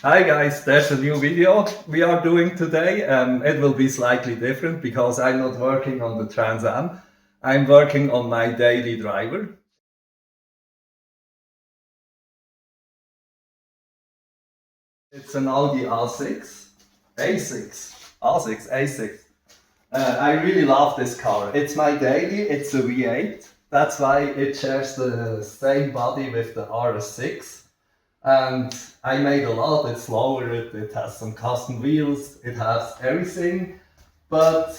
Hi guys, there's a new video we are doing today. It will be slightly different because I'm not working on the Trans Am. I'm working on my daily driver. It's an Audi A6, A6. I really love this car. It's my daily, it's a V8. That's why it shares the same body with the RS6. And I made a lot, it's lower, it has some custom wheels, it has everything. But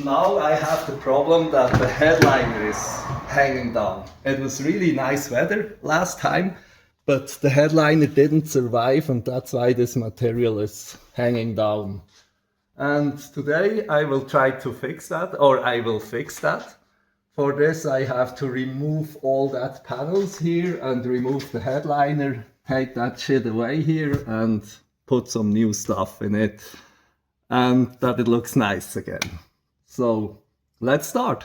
now I have the problem that the headliner is hanging down. It was really nice weather last time, but the headliner didn't survive, and that's why this material is hanging down. And today I will try to fix that, or I will fix that. For this I have to remove all that panels here and remove the headliner, take that shit away here and put some new stuff in it, and that it looks nice again. So let's start.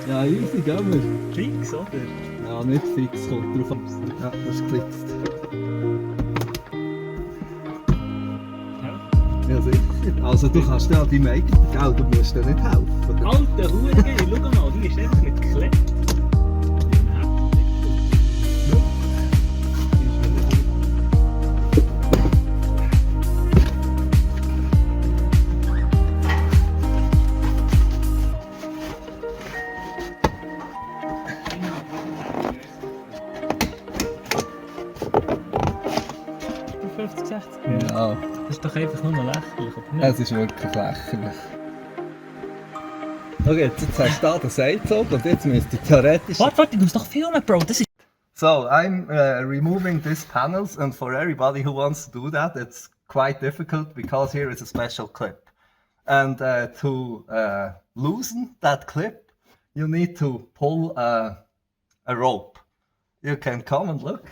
Ja, easy, gehen wir. Fix, oder? Ja, nicht fix, kommt drauf an. Ja, das ist gefixt. Ja, sicher. Also du kannst ja die Make, gell, du musst dir nicht helfen. Alter Hurengeil, schau mal, die ist einfach nicht geklebt. Ja, Das ist doch einfach nur lächerlich, oder nicht? es ist wirklich lächerlich. Okay, jetzt hast du da den Seilzug und jetzt müsste ich theoretisch... Warte, du musst doch filmen, Bro, das ist... So, I'm removing these panels, and for everybody who wants to do that, it's quite difficult because here is a special clip. And to loosen that clip, you need to pull a rope. You can come and look.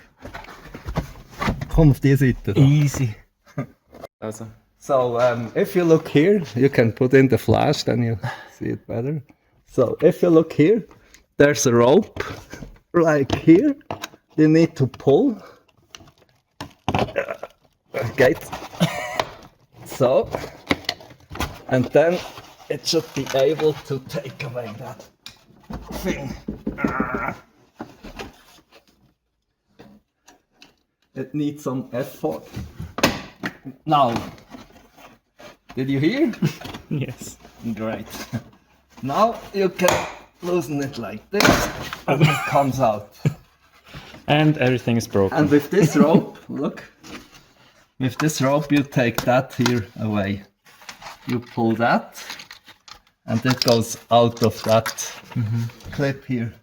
Komm auf die Seite. Da. Easy. Also. So, if you look here, you can put in the flash, then you see it better. So, if you look here, there's a rope, like here. You need to pull. Okay. So, and then it should be able to take away that thing. It needs some effort. Now, did you hear? Yes. Great. Now you can loosen it like this, and it comes out. And everything is broken. And with this rope, look, with this rope you take that here away. You pull that, and it goes out of that clip here.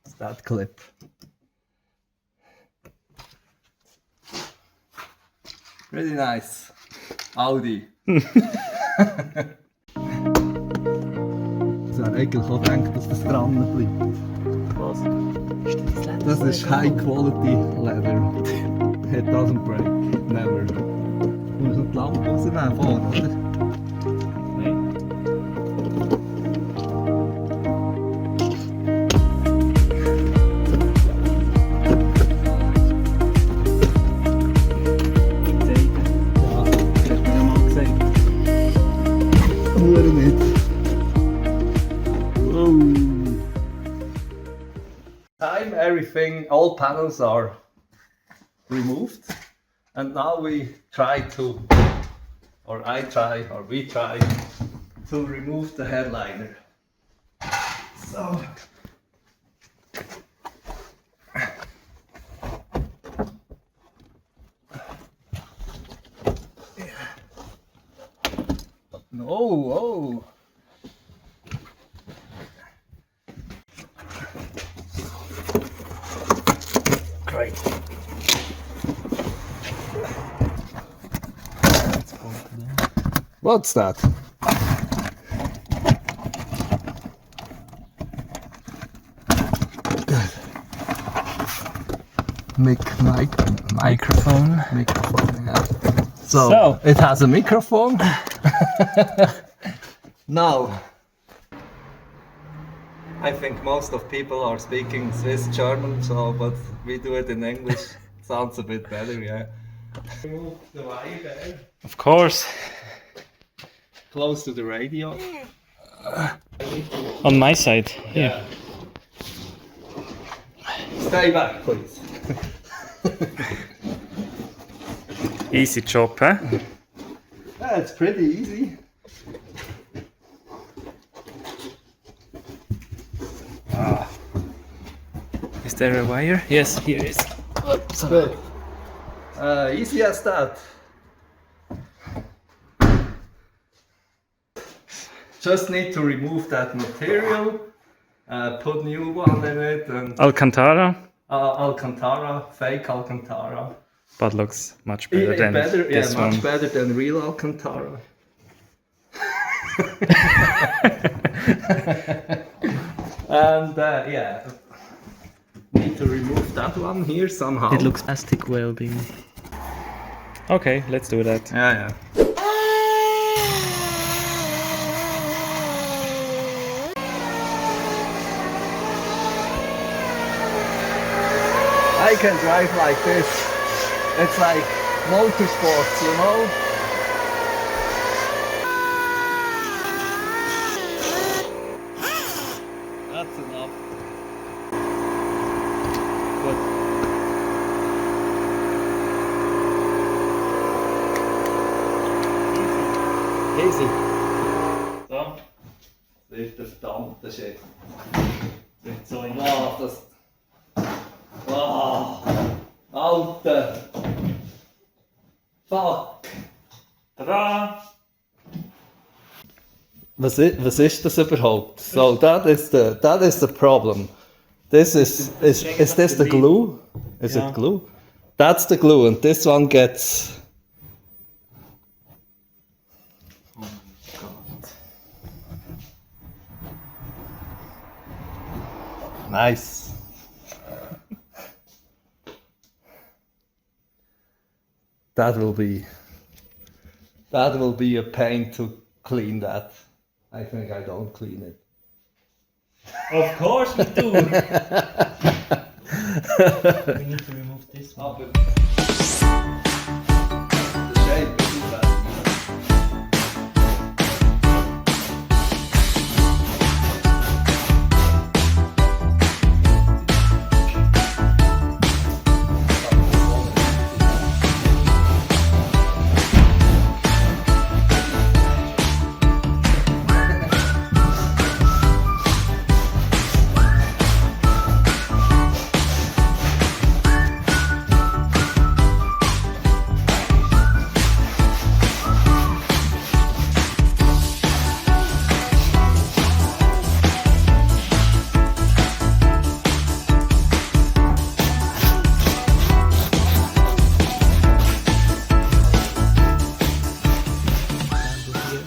It's that clip. Really nice. Audi. Ich habe eigentlich auch gedacht, dass das dran bleibt. Was? Das ist High Quality Leather. It doesn't break. Never. Du musst noch die Lampe rausnehmen vorne, oder? Nein. Everything, all panels are removed, and now we try to, or we try to remove the headliner. So, No, oh. Great. What's that? Microphone. Microphone, yeah. So it has a microphone. Now, I think most of people are speaking Swiss German, so but we do it in English. Sounds a bit better, yeah. Remove the wire there. Of course. Close to the radio. On my side. Here. Stay back, please. Easy job, huh? Yeah, it's pretty easy. Is there a wire? Yes, here is. Good. Easy as that. Just need to remove that material, put new one in it, and Alcantara, Alcantara, fake Alcantara. but looks much better than this much one. better than real Alcantara. And yeah, need to remove that one here somehow. It looks plastic welding. Okay, let's do that. Yeah. I can drive like this. It's like motorsports, you know? That's enough. Good. Easy. So, das ist der verdammte Shit. Nicht so in das. Wow. Alter. Fuck. Tada! Was ist das überhaupt? So that is the problem. This is this the glue? Is it glue? That's the glue, and this one gets. Oh my God. Nice. That will be a pain to clean that. I think I don't clean it. Of course we do! We need to remove this one. The shape isn't bad.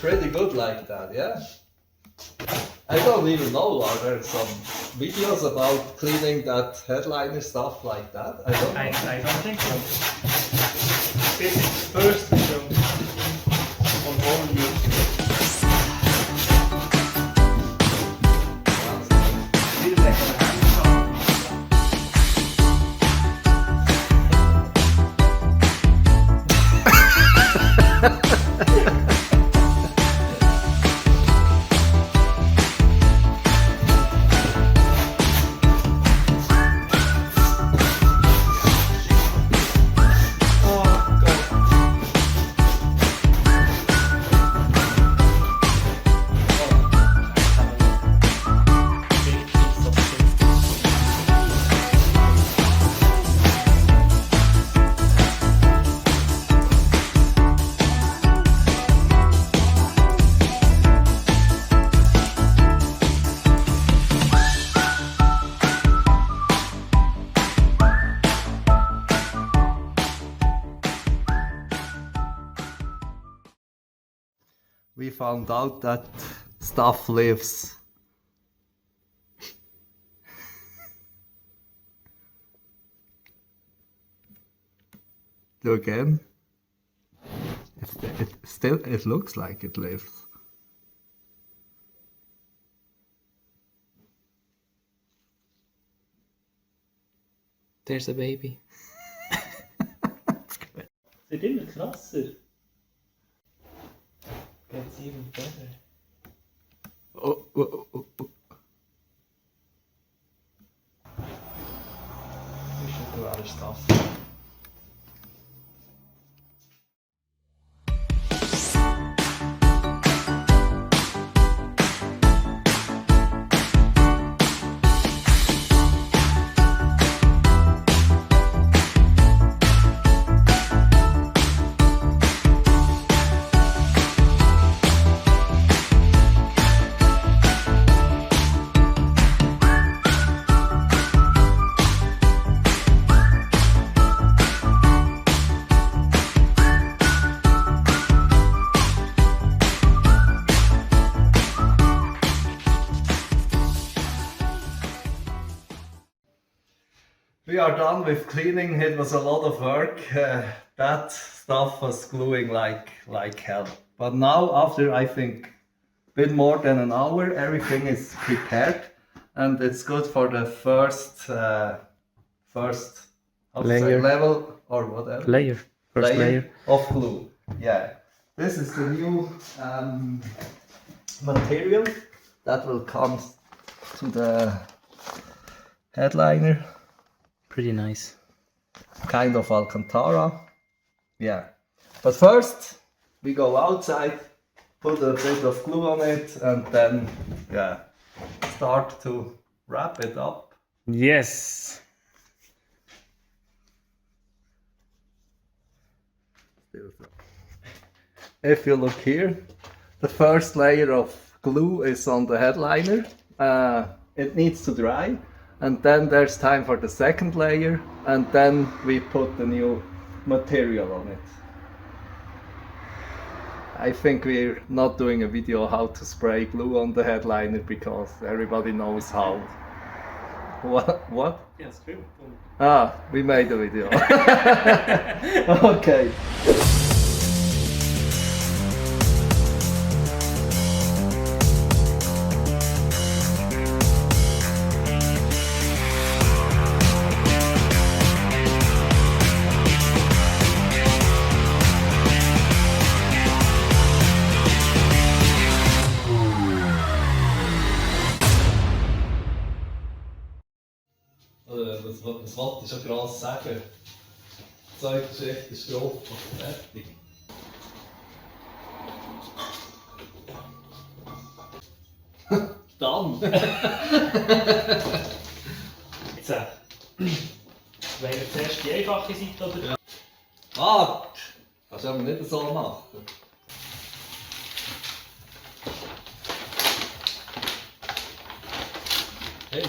Pretty good like that, yeah? I don't even know, are there some videos about cleaning that headliner stuff like that? I don't know. I don't think so. This is first video on all YouTube. we found out that stuff lives. Do again. It looks like it lives. There's a baby. Wird immer krasser. Gets even better. Oh, oh, oh, oh. We should do other stuff. We are done with cleaning. It was a lot of work. That stuff was gluing like hell. But now, after I think a bit more than an hour, everything is prepared, and it's good for the first how to say, Layer. level or whatever. Layer. First layer. Of glue. Yeah, this is the new material that will come to the headliner. Pretty nice. Kind of Alcantara. Yeah. But first we go outside, put a bit of glue on it, and then start to wrap it up. Yes. If you look here, the first layer of glue is on the headliner. It needs to dry. And then there's time for the second layer, and then we put the new material on it. I think we're not doing a video how to spray glue on the headliner because everybody knows how. What? Yeah, it's true. Ah, we made a video. Okay. Das wollte ich schon gross sagen. Zeuggeschichte ist grob und fertig. Dann! Jetzt, wollen wir zuerst die einfache Seite oder? Ja. Warte! Kannst du aber nicht so machen. Hey.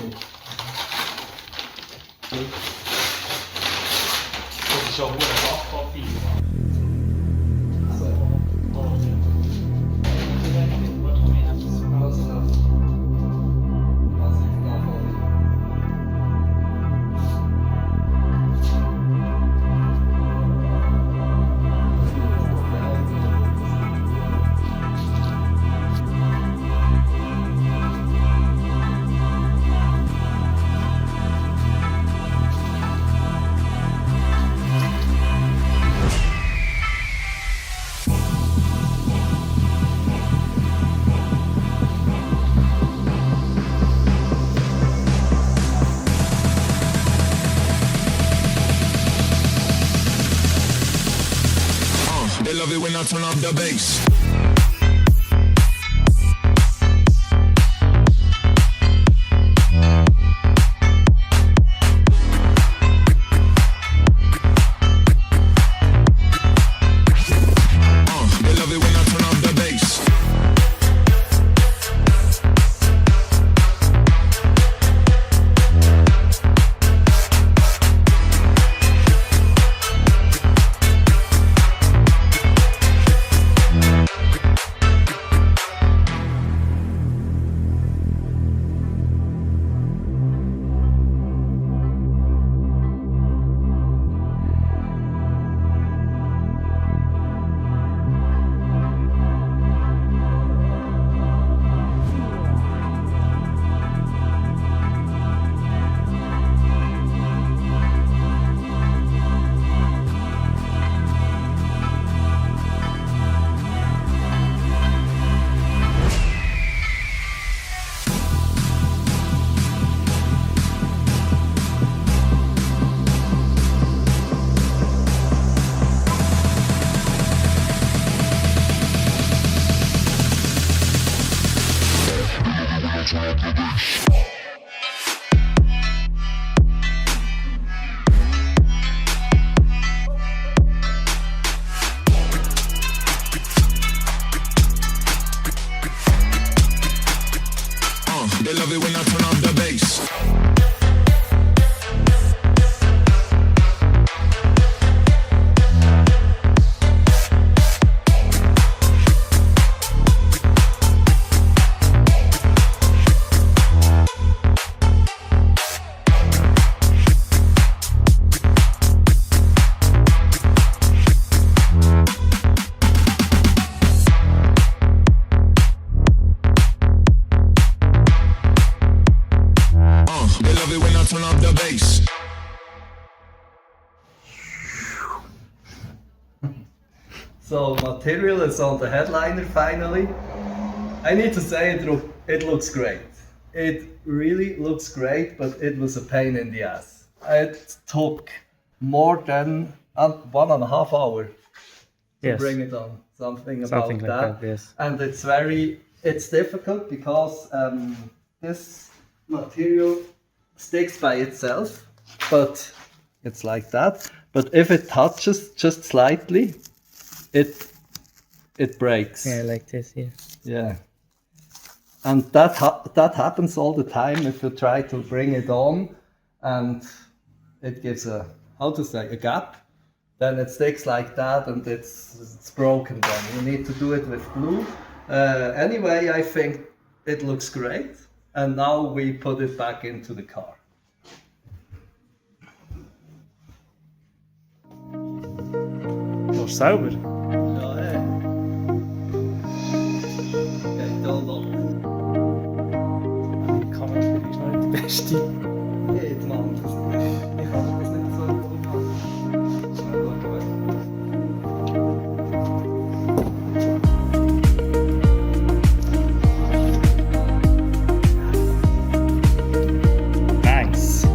Das ist schon ein Fachpapier. They love it when I turn up the bass. They love it when I turn up the bass. They love it when I turn up the bass. They love it when I turn up the bass. So material is on the headliner finally. I need to say it looks great. It really looks great, but it was a pain in the ass. It took more than 1.5 hours to Yes. bring it on. Something about Something like that. that, yes. And it's difficult because this material sticks by itself, but it's like that. But if it touches just slightly, it breaks. Yeah, like this here. Yeah. And that happens all the time if you try to bring it on, and it gives a gap. Then it sticks like that, and it's broken. Then you need to do it with glue. Anyway, I think it looks great, and now we put it back into the car. Nog sauber. Ja, geht all up. Die Kamera ist noch nicht die beste. Geht, Mann. Ich kann das nicht so gut machen. Schnell schauen. Nice.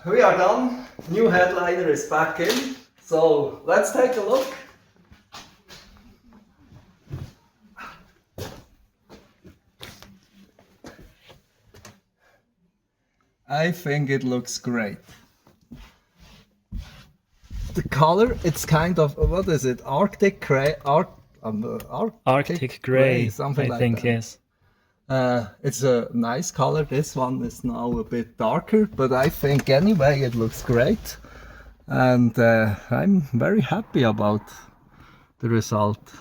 We are done. New headliner is back in. So let's take a look. I think it looks great. The color, it's kind of, what is it? Arctic gray, Arctic grey, something I like think, that. yes. It's a nice color. This one is now a bit darker, but I think anyway it looks great. And I'm very happy about the result.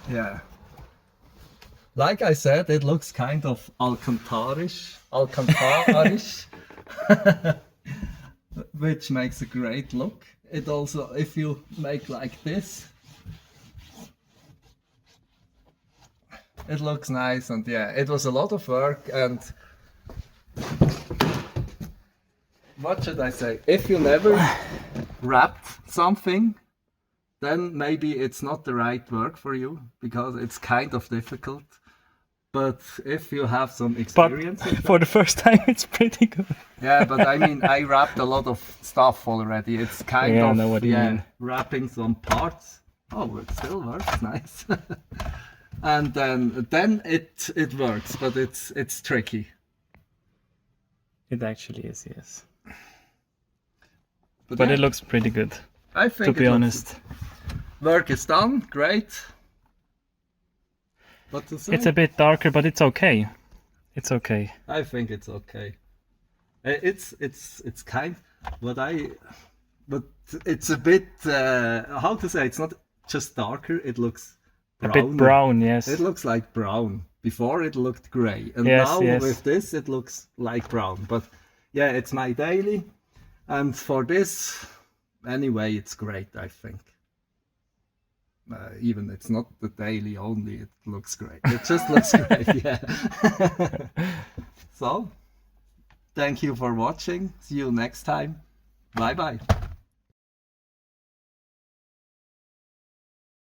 Yeah. Like I said, it looks kind of Alcantarish. which makes a great look. It also, if you make like this, it looks nice. And yeah, it was a lot of work. And what should I say? If you never wrapped something, then maybe it's not the right work for you, because it's kind of difficult. But if you have some But experience in for the first time, it's pretty good. yeah, but I mean, I wrapped a lot of stuff already. It's kind Yeah, I of know what you mean. wrapping some parts. Oh, it still works, nice. And then it works, but it's tricky. It actually is, yes. But But yeah, it looks pretty good, I to think be it looks- honest. work is done. Great. What to say? It's a bit darker, but it's okay. It's okay. I think it's okay. It's kind, but it's a bit how to say? It's not just darker. It looks A bit brown, yes. It looks like brown. Before it looked grey, and Yes, now yes. with this it looks like brown. But yeah, it's my daily, and for this, anyway, it's great. I think. Even it's not the daily only. It looks great. It just looks great. Yeah. So, thank you for watching. See you next time. Bye bye.